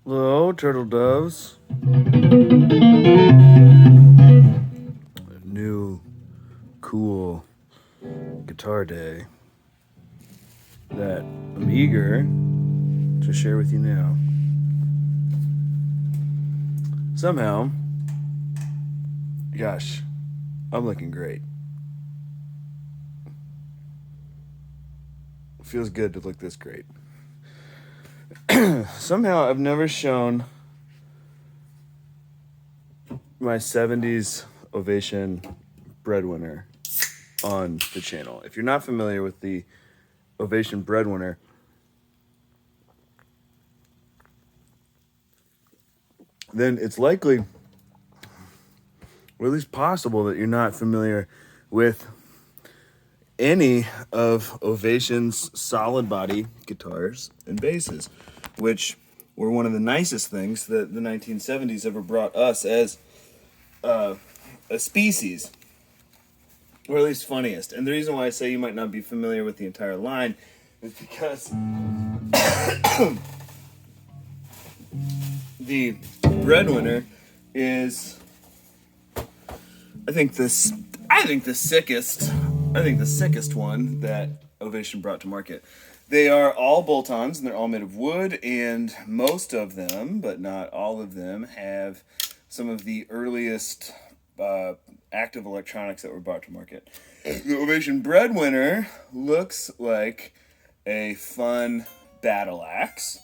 Hello, turtle doves. New, cool guitar day that I'm eager to share with you now. Somehow, gosh, I'm looking great. It feels good to look this great. Somehow, I've never shown my 70s Ovation Breadwinner on the channel. If you're not familiar with the Ovation Breadwinner, then it's likely, or at least possible, that you're not familiar with any of Ovation's solid body guitars and basses, which were one of the nicest things that the 1970s ever brought us as a species, or at least funniest. And the reason why I say you might not be familiar with the entire line is because the Breadwinner is, I think the sickest one that Ovation brought to market. They are all bolt-ons and they're all made of wood, and most of them, but not all of them, have some of the earliest active electronics that were brought to market. The Ovation Breadwinner looks like a fun battle axe.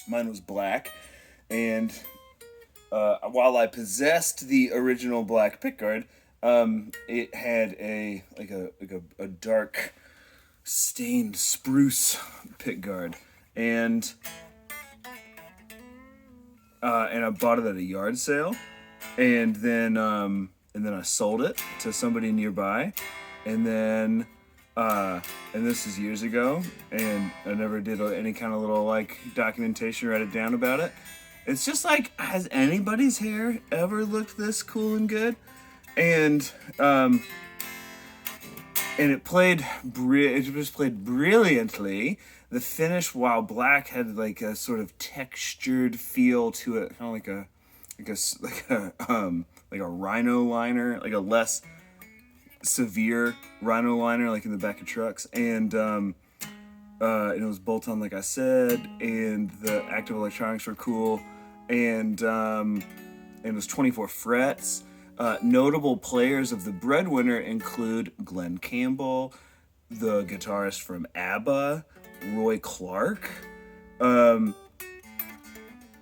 Mine was black, and while I possessed the original black pickguard, it had a dark stained spruce pickguard, and I bought it at a yard sale, and then I sold it to somebody nearby, and this is years ago, and I never did any kind of little like documentation or write it down about it. It's just like, has anybody's hair ever looked this cool and good? And it just played brilliantly. The finish, while black, had like a sort of textured feel to it, kind of like a rhino liner, like a less severe rhino liner, like in the back of trucks. And it was bolt on, like I said, and the active electronics were cool, and it was 24 frets. Notable players of the Breadwinner include Glenn Campbell, the guitarist from ABBA, Roy Clark, some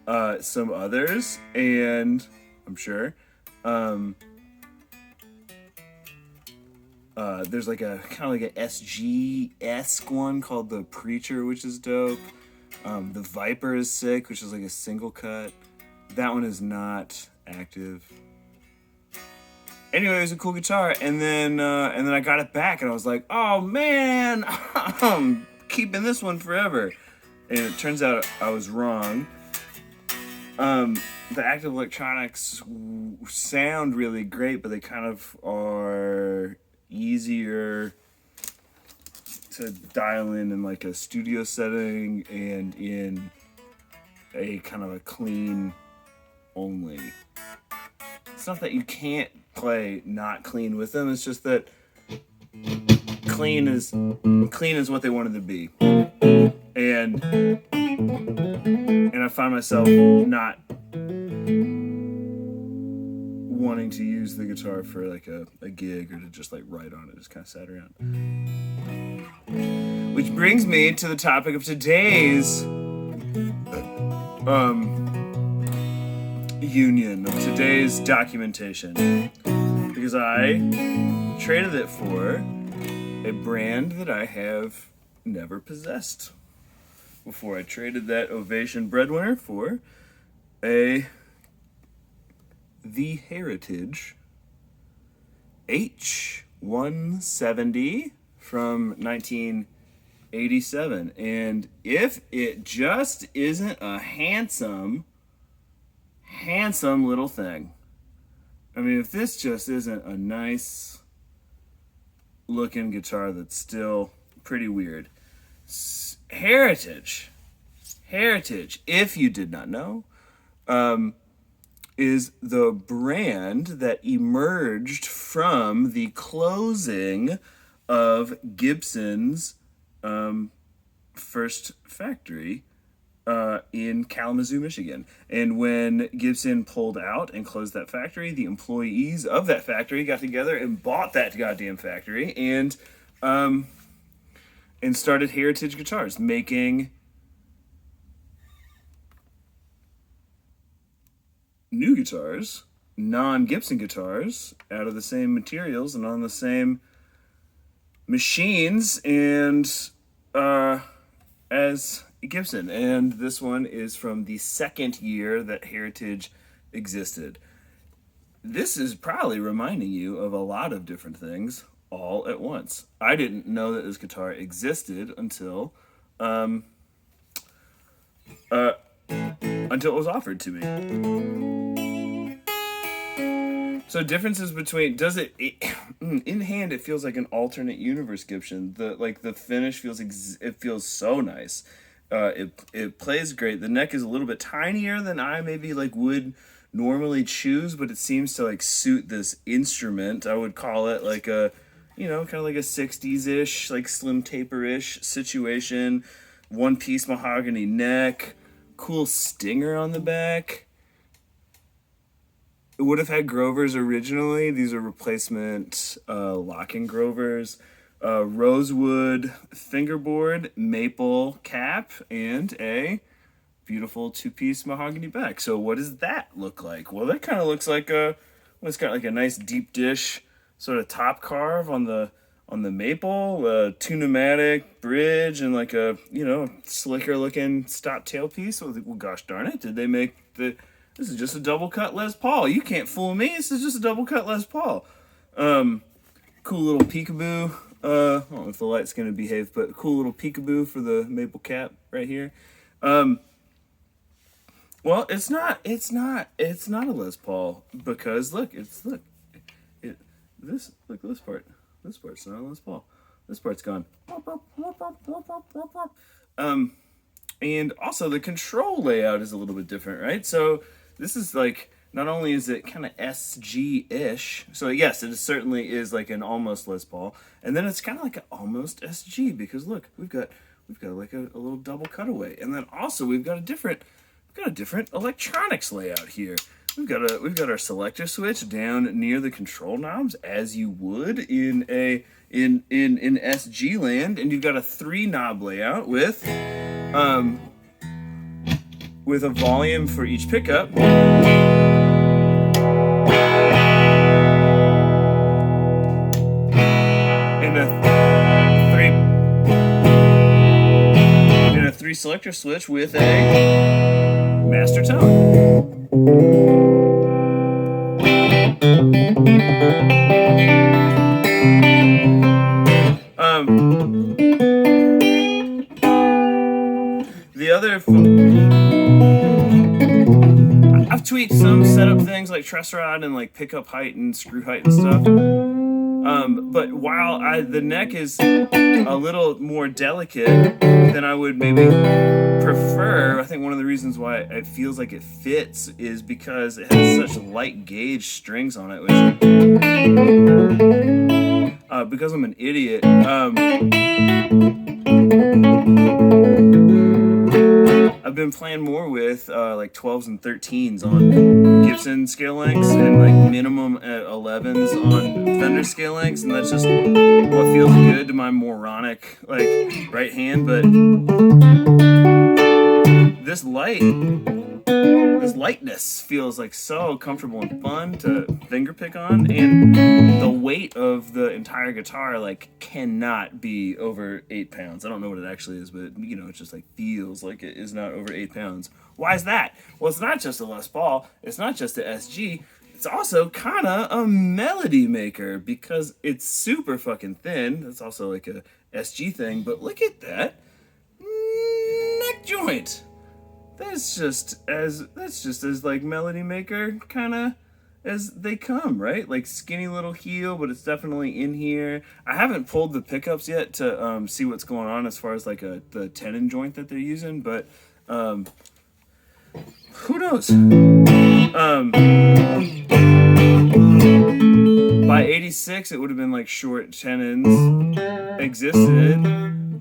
others, and I'm sure there's like a kind of like a SG-esque one called the Preacher, which is dope. The Viper is sick, which is like a single cut. That one is not active. Anyway, it was a cool guitar, and then I got it back, and I was like, oh man, I'm keeping this one forever. And it turns out I was wrong. The active electronics sound really great, but they kind of are easier to dial in like a studio setting and in a kind of a clean only. It's not that you can't play not clean with them, it's just that clean is what they wanted to be. And I find myself not wanting to use the guitar for like a gig or to just like write on it, just kind of sat around. Which brings me to the topic of today's union, of today's documentation, because I traded it for a brand that I have never possessed before. I traded that Ovation Breadwinner for the Heritage H170 from 1987. And if it just isn't a handsome little thing. I mean, if this just isn't a nice looking guitar that's still pretty weird. Heritage Heritage, if you did not know, is the brand that emerged from the closing of Gibson's first factory in Kalamazoo, Michigan. And when Gibson pulled out and closed that factory, the employees of that factory got together and bought that goddamn factory and started Heritage Guitars, making new guitars, non-Gibson guitars, out of the same materials and on the same machines and as Gibson. And this one is from the second year that Heritage existed. This is probably reminding you of a lot of different things all at once. I didn't know that this guitar existed until it was offered to me. So differences between, does it in hand it feels like an alternate universe Gibson. The finish feels so nice. It plays great. The neck is a little bit tinier than I maybe would normally choose, but it seems to suit this instrument. I would call it like a kind of like a 60s-ish, slim taper-ish situation. One piece mahogany neck, cool stinger on the back. It would have had Grovers originally. These are replacement locking Grovers. Rosewood fingerboard, maple cap, and a beautiful two-piece mahogany back. So what does that look like? Well, that kind of looks like it's got a nice deep dish sort of top carve on the maple, two-pneumatic bridge, and a slicker looking stop tailpiece. Well, gosh darn it, did they make this is just a double cut Les Paul. You can't fool me. This is just a double cut Les Paul. Cool little peekaboo. I don't know if the light's gonna behave, but cool little peekaboo for the maple cap right here. Well, it's not a Les Paul because look this part. This part's not a Les Paul. This part's gone. And also the control layout is a little bit different, right? So this is not only is it kind of SG-ish, so yes, it certainly is an almost Les Paul, and then it's kind of an almost SG because look, we've got a little double cutaway, and then also we've got a different electronics layout here. We've got our selector switch down near the control knobs as you would in SG land, and you've got a 3-knob layout with a volume for each pickup. And a 3 selector switch with a master tone. I've tweaked some setup things like truss rod and pickup height and screw height and stuff. But while the neck is a little more delicate than I would maybe prefer, I think one of the reasons why it feels like it fits is because it has such light gauge strings on it. Because I'm an idiot, I've been playing more with 12s and 13s on Gibson scale lengths and minimum at 11s on Fender scale lengths, and that's just what feels good to my moronic right hand. But this lightness feels so comfortable and fun to finger pick on, and the weight of the entire guitar cannot be over 8 pounds. I don't know what it actually is, but it just feels like it is not over 8 pounds. Why is that? Well, it's not just a Les Paul, it's not just a SG, it's also kind of a melody maker because it's super fucking thin. It's also a SG thing, but look at that neck joint. That's just as melody maker kind of as they come, right? Skinny little heel, but it's definitely in here. I haven't pulled the pickups yet to see what's going on as far as the tenon joint that they're using, but Who knows? By 86, it would have been like short tenons existed.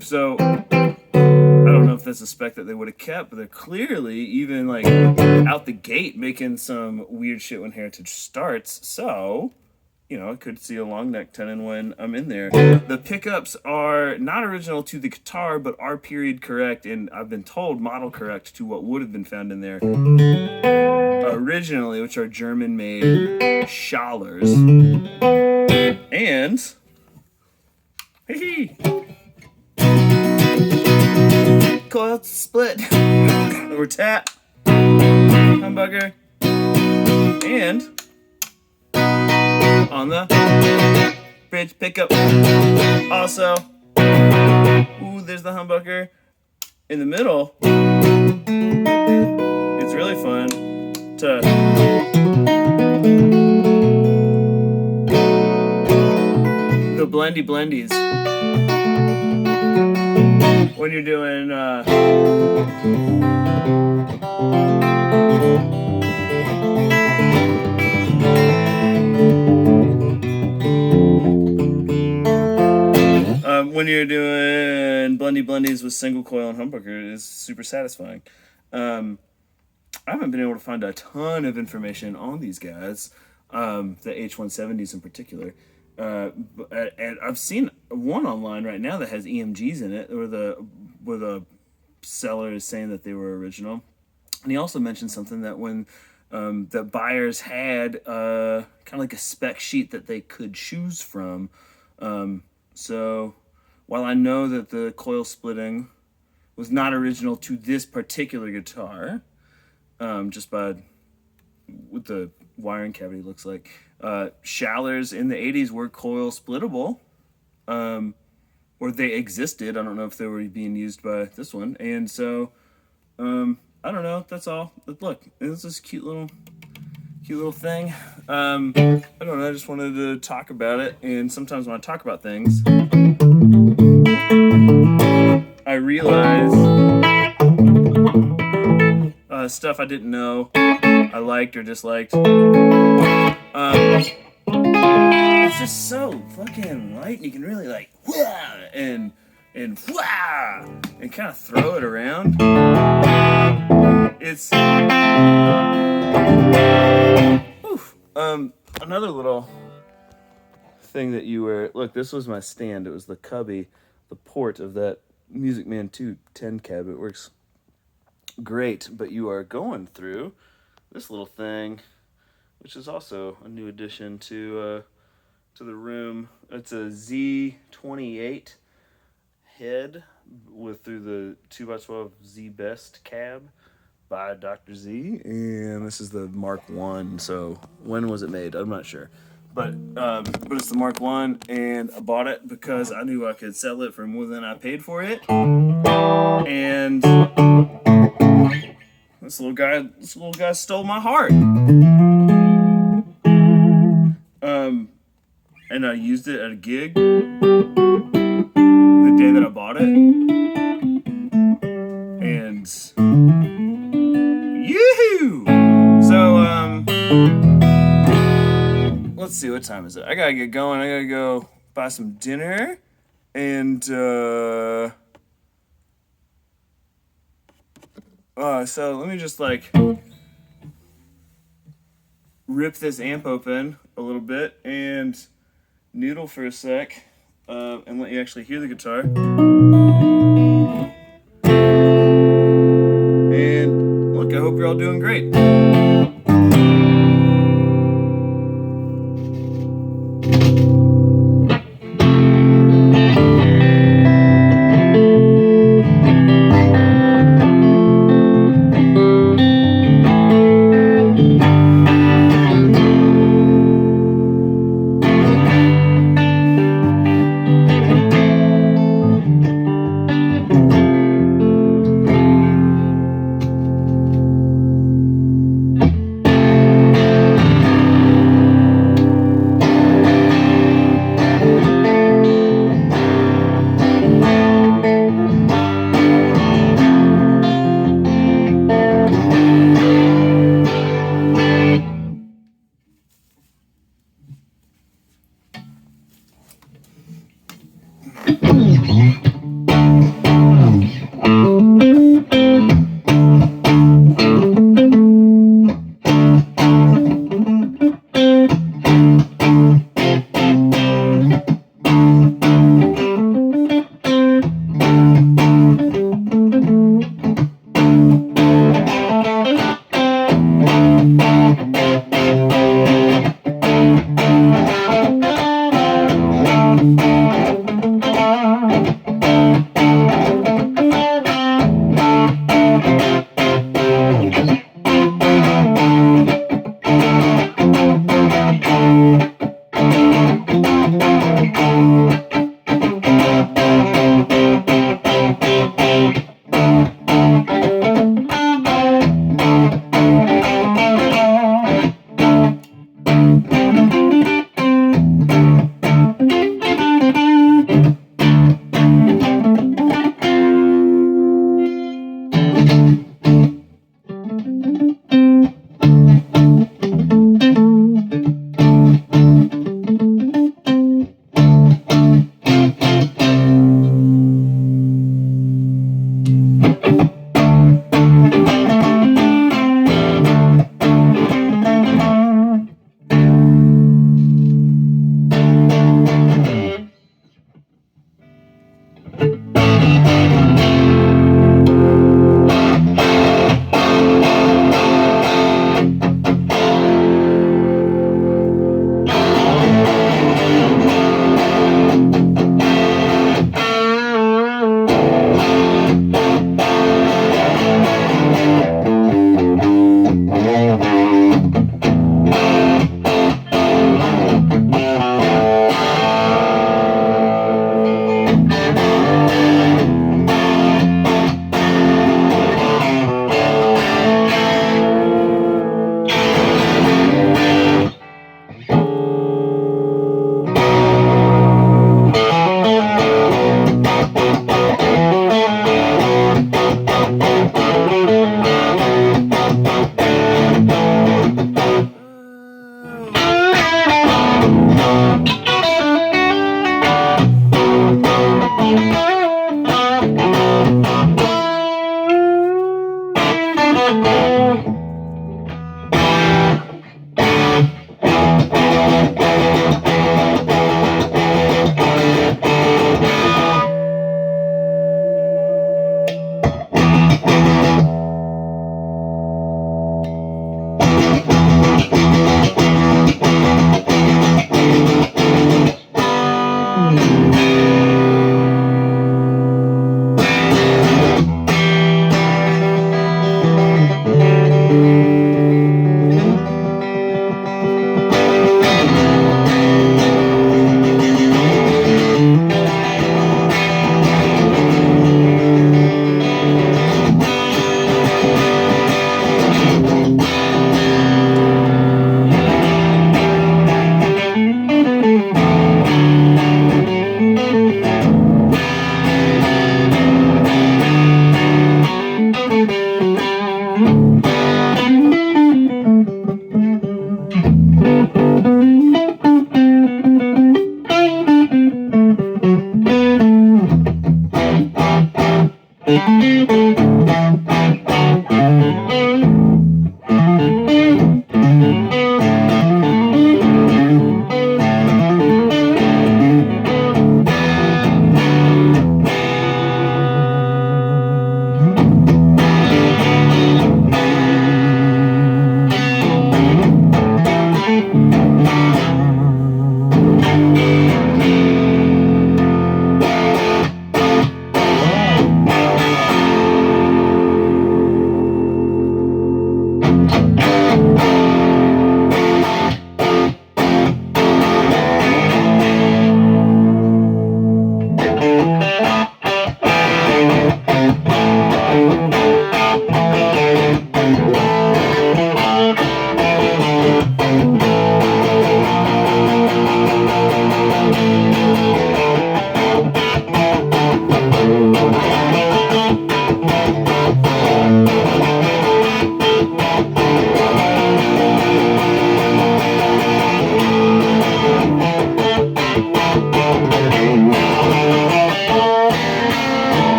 So I don't know if that's a spec that they would have kept, but they're clearly even like out the gate making some weird shit when Heritage starts. So, you know, I could see a long neck tenon when I'm in there. The pickups are not original to the guitar, but are period correct, and I've been told model correct to what would have been found in there originally, which are German-made Schallers. And coil split or tap humbucker, and on the bridge pickup also, ooh, there's the humbucker in the middle. It's really fun to the blendies when you're doing when you're doing blendies with single coil and humbucker, is super satisfying. I haven't been able to find a ton of information on these guys, the H170s in particular. And I've seen one online right now that has EMGs in it, where the seller is saying that they were original. And he also mentioned something that when the buyers had kind of like a spec sheet that they could choose from. So while I know that the coil splitting was not original to this particular guitar, just by what the wiring cavity looks like, Schallers in the 80s were coil splittable, or they existed. I don't know if they were being used by this one. And so, I don't know. That's all. But look, it's this cute little thing. I don't know. I just wanted to talk about it. And sometimes when I talk about things, I realize stuff I didn't know I liked or disliked. It's just so fucking light, and you can really like and kind of throw it around. It's oof. Another little thing that you were, look, this was my stand. It was the cubby, the port of that Music Man 2 10 cab. It works great, but you are going through this little thing, which is also a new addition to the room. It's a Z28 head through the 2x12 Z Best cab by Dr. Z, and this is the Mark 1. So when was it made? I'm not sure, but it's the Mark 1, and I bought it because I knew I could sell it for more than I paid for it. And this little guy stole my heart. And I used it at a gig the day that I bought it. And yoo-hoo! So let's see, what time is it? I gotta get going. I gotta go buy some dinner, and so let me just like rip this amp open a little bit and noodle for a sec, and let you actually hear the guitar. And look, I hope you're all doing great.